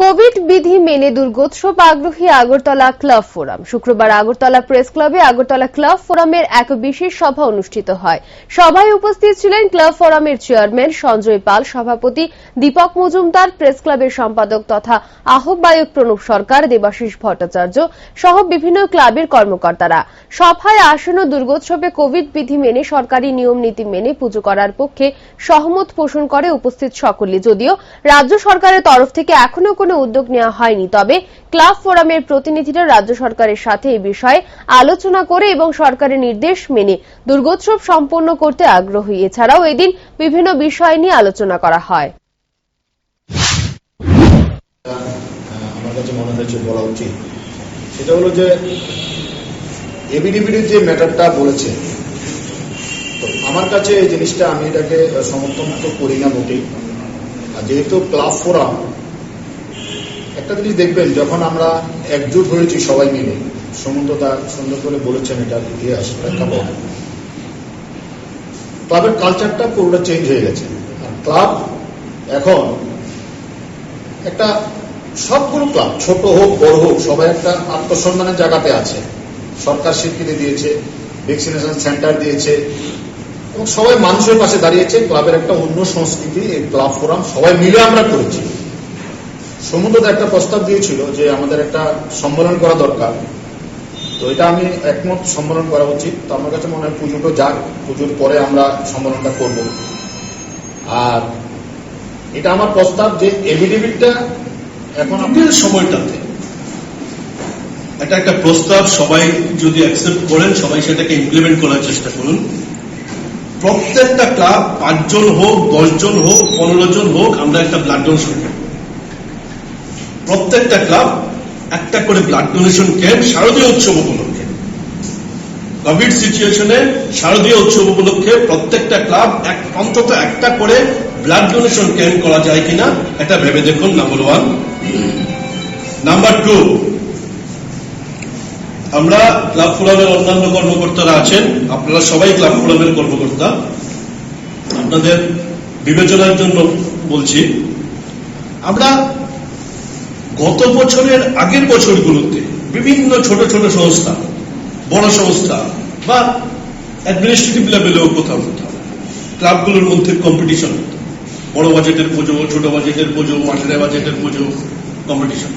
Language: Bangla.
কোভিড বিধি মেনে দুর্গোৎসব আগ্রহী আগরতলা ক্লাব ফোরাম। শুক্রবার আগরতলা প্রেস ক্লাবে আগরতলা ক্লাব ফোরামের এক বিশেষ সভা অনুষ্ঠিত হয়। সভায় উপস্থিত ছিলেন ক্লাব ফোরামের চেয়ারম্যান সঞ্জয় পাল, সভাপতি দীপক মজুমদার, প্রেস ক্লাবের সম্পাদক তথা আহ্বায়ক প্রণব সরকার, দেবাশিস ভট্টাচার্য সহ বিভিন্ন ক্লাবের কর্মকর্তারা। সভায় আসন্ন দুর্গোৎসবে কোভিড বিধি মেনে সরকারি নিয়ম নীতি মেনে পুজো করার পক্ষে সহমত পোষণ করে উপস্থিত সকলে। যদিও রাজ্য সরকারের তরফ থেকে এখনো কোনো উদ্যোগ নেওয়া হয়নি, তবে ক্লাব ফোরামের প্রতিনিধিরা রাজ্য সরকারের সাথে এই বিষয়ে আলোচনা করে এবং সরকারের নির্দেশ মেনে দুর্গোৎসব সম্পন্ন করতে আগ্রহী। এছাড়াও এদিন বিভিন্ন বিষয় নিয়ে আলোচনা করা হয়। আমার কাছে মনে হয়েছে বলা উচিত সেটা হলো যে এবিডিবিডির যে ম্যাটারটা বলেছে, তো আমার কাছে এই জিনিসটা আমি এটাকে সমর্থন তো করি না মোটেই। আর যেহেতু ক্লাব ফোরাম একটা জিনিস দেখবেন, যখন আমরা একজোট হয়েছি সবাই মিলে, সুমন্তদা সুন্দর করে বলেছেন এটার ইতিহাস প্রেক্ষাপট, ক্লাবের কালচারটা পুরোটা চেঞ্জ হয়ে গেছে। ক্লাব এখন একটা সবগুলো ক্লাব, ছোট হোক বড় হোক, সবাই একটা আত্মসম্মানের জায়গাতে আছে। সরকার স্বীকৃতি দিয়েছে, ভ্যাকসিনেশন সেন্টার দিয়েছে এবং সবাই মানুষের পাশে দাঁড়িয়েছে। ক্লাবের একটা অন্য সংস্কৃতি, এই ক্লাব ফোরাম সবাই মিলে আমরা করেছি। সমুদ্র একটা প্রস্তাব দিয়েছিল যে আমাদের একটা সম্মেলন করা দরকার, তো এটা আমি একমত, সম্মেলন করা উচিত। তো আমার কাছে মনে হয় পুজোটা যাক, পুজোর পরে আমরা সম্মেলনটা করব। আর এটা আমার প্রস্তাব যে এফিডেভিটটা এখন আপনার সময়টাতে এটা একটা প্রস্তাব, সবাই যদি অ্যাকসেপ্ট করেন, সবাই সেটাকে ইমপ্লিমেন্ট করার চেষ্টা করুন। প্রত্যেকটা ক্লাব 5 জন হোক, 10 জন হোক, 15 জন হোক, আমরা একটা ব্লাড ডোনেশন ক্যাম্প, প্রত্যেকটা ক্লাব একটা করে ব্লাড ডোনেশন ক্যাম্প শারদীয় উৎসব উপলক্ষে, কোভিড সিচুয়েশনে শারদীয় উৎসব উপলক্ষে প্রত্যেকটা ক্লাব অন্তত একটা করে ব্লাড ডোনেশন ক্যাম্প করা যায় কিনা এটা ভেবে দেখুন। নাম্বার 1। নাম্বার 2, আমরা ক্লাব ফোরামের অন্যান্য কর্মকর্তারা আছেন, আপনারা সবাই ক্লাব ফোরামের কর্মকর্তা, আপনাদের বিবেচনার জন্য বলছি, আমরা গত বছরের আগের বছরগুলোতে বিভিন্ন ছোট ছোট সংস্থা, বড় সংস্থা বা অ্যাডমিনিস্ট্রেটিভ লেভেলেও কোথাও কোথাও ক্লাবগুলোর মধ্যে কম্পিটিশন, বড় বাজেটের পুজো, ছোট বাজেটের পুজো, মাঝারি বাজেটের পুজো, কম্পিটিশন।